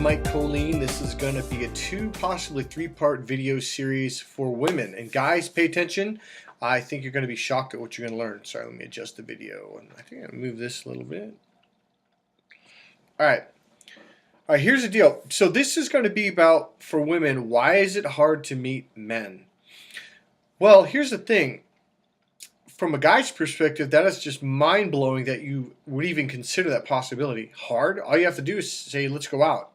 Mike Kollin. This is going to be a 2, possibly 3-part video series for women. And guys, pay attention. I think you're going to be shocked at what you're going to learn. Sorry, let me adjust the video. And I think I'm going to move this a little bit. All right, here's the deal. So this is going to be about, for women, why is it hard to meet men? Well, here's the thing. From a guy's perspective, that is just mind-blowing that you would even consider that possibility. Hard? All you have to do is say, let's go out.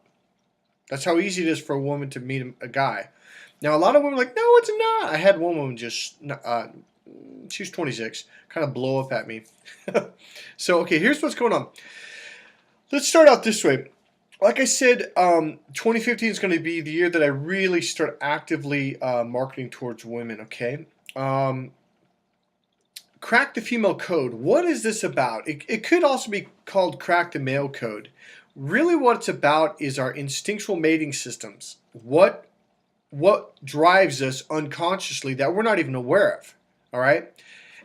That's how easy it is for a woman to meet a guy. Now, a lot of women are like, no, it's not. I had one woman just, she was 26, kind of blow up at me. So, okay, here's what's going on. Let's start out this way. Like I said, 2015 is going to be the year that I really start actively marketing towards women, okay? Crack the female code. What is this about? It could also be called crack the male code. Really what it's about is our instinctual mating systems. What drives us unconsciously that we're not even aware of, all right?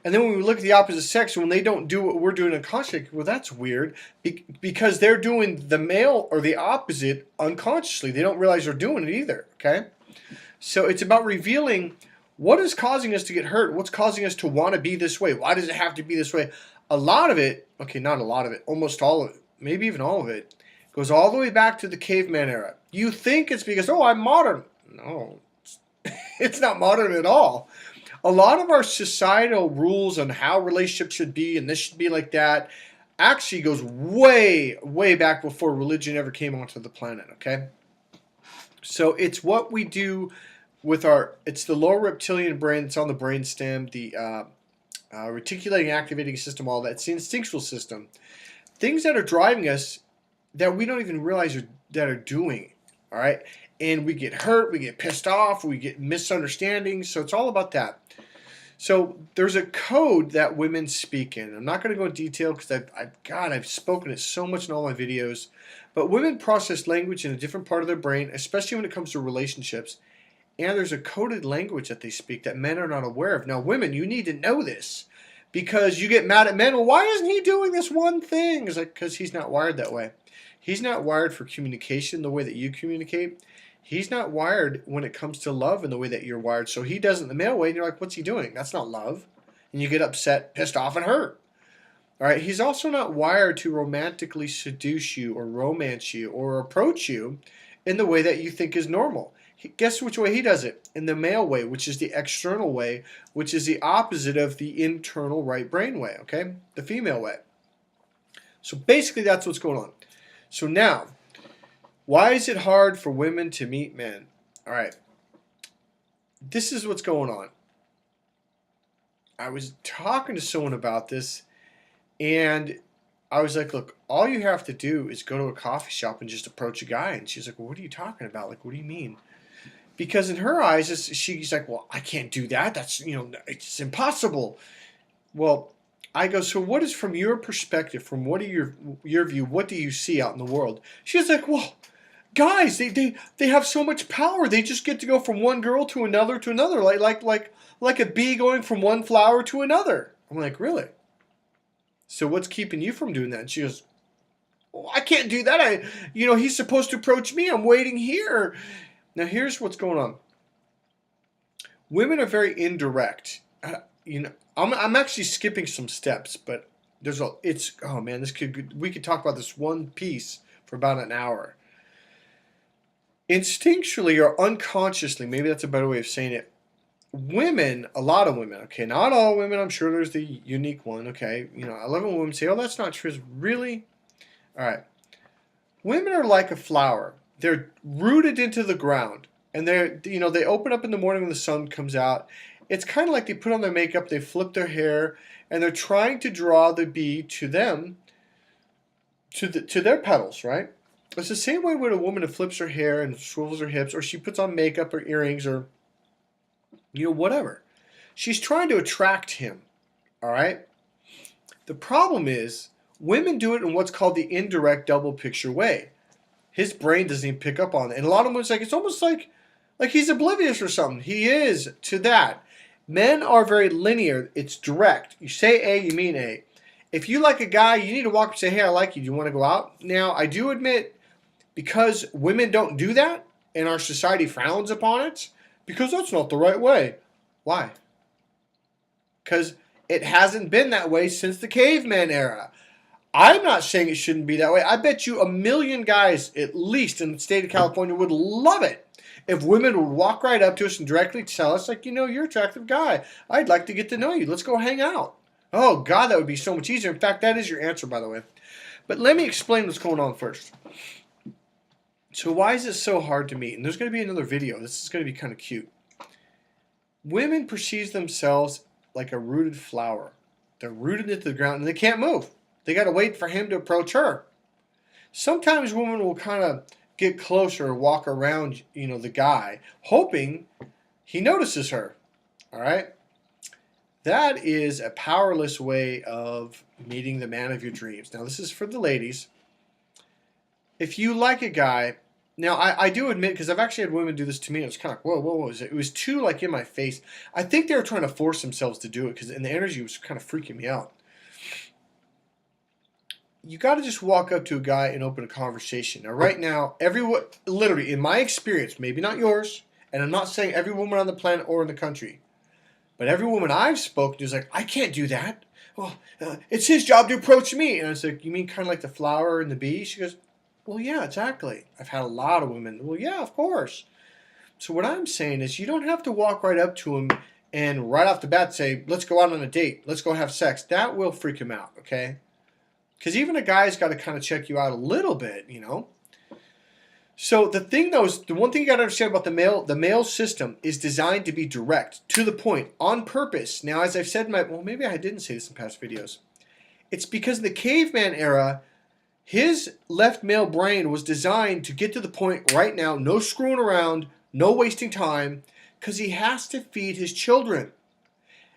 And then when we look at the opposite sex, when they don't do what we're doing unconsciously, well, that's weird because they're doing the male or the opposite unconsciously. They don't realize they're doing it either, okay? So it's about revealing what is causing us to get hurt? What's causing us to want to be this way? Why does it have to be this way? A lot of it, okay, not a lot of it, almost all of it, maybe even all of it, goes all the way back to the caveman era. You think it's because, oh, I'm modern. No, it's not modern at all. A lot of our societal rules on how relationships should be and this should be like that actually goes way, way back before religion ever came onto the planet, okay? So it's what we do with it's the lower reptilian brain that's on the brain stem, the reticulating activating system, all that. It's the instinctual system. Things that are driving us that we don't even realize that are doing, all right? And we get hurt, we get pissed off, we get misunderstandings. So it's all about that. So there's a code that women speak in. I'm not going to go into detail because I've spoken it so much in all my videos. But women process language in a different part of their brain, especially when it comes to relationships. And there's a coded language that they speak that men are not aware of. Now, women, you need to know this because you get mad at men. Well, why isn't he doing this one thing? It's like, because he's not wired that way. He's not wired for communication the way that you communicate. He's not wired when it comes to love in the way that you're wired. So he does it the male way, and you're like, what's he doing? That's not love. And you get upset, pissed off, and hurt. All right. He's also not wired to romantically seduce you or romance you or approach you in the way that you think is normal. Guess which way he does it? In the male way, which is the external way, which is the opposite of the internal right brain way, okay? The female way. So basically that's what's going on. So now, why is it hard for women to meet men? All right. This is what's going on. I was talking to someone about this, and I was like, look, all you have to do is go to a coffee shop and just approach a guy. And she's like, well, what are you talking about? Like, what do you mean? Because in her eyes, she's like, well, I can't do that. That's, it's impossible. Well, I go, so what is from your perspective, from what are your view, what do you see out in the world? She's like, well, guys, they have so much power. They just get to go from one girl to another, like a bee going from one flower to another. I'm like, really? So what's keeping you from doing that? And she goes, well, I can't do that. He's supposed to approach me. I'm waiting here. Now, here's what's going on. Women are very indirect. I'm actually skipping some steps, but oh man, we could talk about this one piece for about an hour. Instinctually or unconsciously, maybe that's a better way of saying it. Women, a lot of women, okay, not all women, I'm sure there's the unique one, okay. I love when women say, oh, that's not true. Really? All right. Women are like a flower. They're rooted into the ground, and they open up in the morning when the sun comes out. It's kind of like they put on their makeup, they flip their hair, and they're trying to draw the bee to them, to their petals, right? It's the same way with a woman who flips her hair and swivels her hips, or she puts on makeup or earrings or, whatever. She's trying to attract him, all right? The problem is women do it in what's called the indirect double picture way. His brain doesn't even pick up on it. And a lot of women, it's almost like he's oblivious or something. He is to that. Men are very linear. It's direct. You say A, you mean A. If you like a guy, you need to walk up and say, hey, I like you. Do you want to go out? Now, I do admit because women don't do that and our society frowns upon it? Because that's not the right way. Why? Because it hasn't been that way since the caveman era. I'm not saying it shouldn't be that way. I bet you a million guys, at least in the state of California, would love it if women would walk right up to us and directly tell us, like, you're an attractive guy. I'd like to get to know you. Let's go hang out. Oh, God, that would be so much easier. In fact, that is your answer, by the way. But let me explain what's going on first. So why is it so hard to meet? And there's going to be another video. This is going to be kind of cute. Women perceive themselves like a rooted flower. They're rooted into the ground and they can't move. They got to wait for him to approach her. Sometimes women will kind of get closer, walk around, the guy, hoping he notices her. All right? That is a powerless way of meeting the man of your dreams. Now, this is for the ladies. If you like a guy, now I do admit, because I've actually had women do this to me, it was kind of like, whoa, it was too like in my face. I think they were trying to force themselves to do it, and the energy was kind of freaking me out. You got to just walk up to a guy and open a conversation. Now, right now, everyone, literally, in my experience, maybe not yours, and I'm not saying every woman on the planet or in the country, but every woman I've spoken to is like, I can't do that. Well, it's his job to approach me. And I was like, you mean kind of like the flower and the bee? She goes, well, yeah, exactly. I've had a lot of women. Well, yeah, of course. So what I'm saying is you don't have to walk right up to him and right off the bat say, let's go out on a date. Let's go have sex. That will freak him out, okay? Because even a guy's got to kind of check you out a little bit, So the thing, though, is the one thing you got to understand about the male system is designed to be direct, to the point, on purpose. Now, as I've said maybe I didn't say this in past videos. It's because in the caveman era, his left male brain was designed to get to the point right now, no screwing around, no wasting time, because he has to feed his children.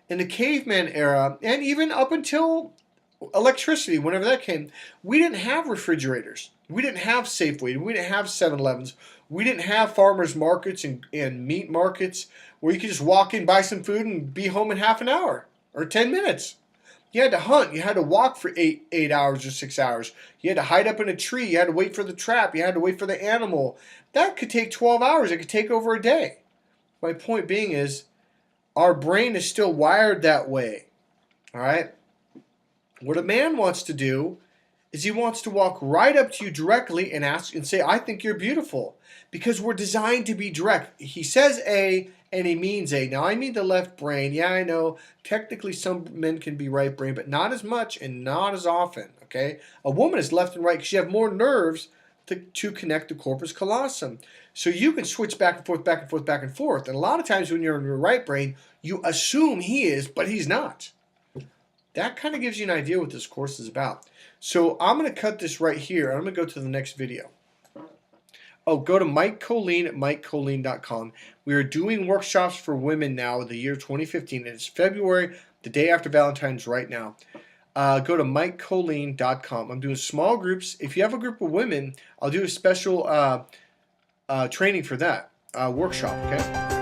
In the caveman era, and even up until electricity, whenever that came, we didn't have refrigerators. We didn't have Safeway. We didn't have 7-Elevens. We didn't have farmers markets and meat markets where you could just walk in, buy some food, and be home in half an hour or 10 minutes. You had to hunt. You had to walk for 8 hours or 6 hours. You had to hide up in a tree. You had to wait for the trap. You had to wait for the animal. That could take 12 hours. It could take over a day. My point being is our brain is still wired that way. All right? What a man wants to do is he wants to walk right up to you directly and ask and say, I think you're beautiful. Because we're designed to be direct. He says A and he means A. Now, I mean the left brain. Yeah, I know. Technically, some men can be right brain, but not as much and not as often. Okay? A woman is left and right because you have more nerves to connect the corpus callosum. So you can switch back and forth, back and forth, back and forth. And a lot of times when you're in your right brain, you assume he is, but he's not. That kind of gives you an idea what this course is about. So I'm going to cut this right here. I'm going to go to the next video. Oh, go to Mike Kollin at MikeKollin.com. We are doing workshops for women now in the year 2015. It's February, the day after Valentine's right now. Go to MikeKollin.com. I'm doing small groups. If you have a group of women, I'll do a special training for that workshop, okay?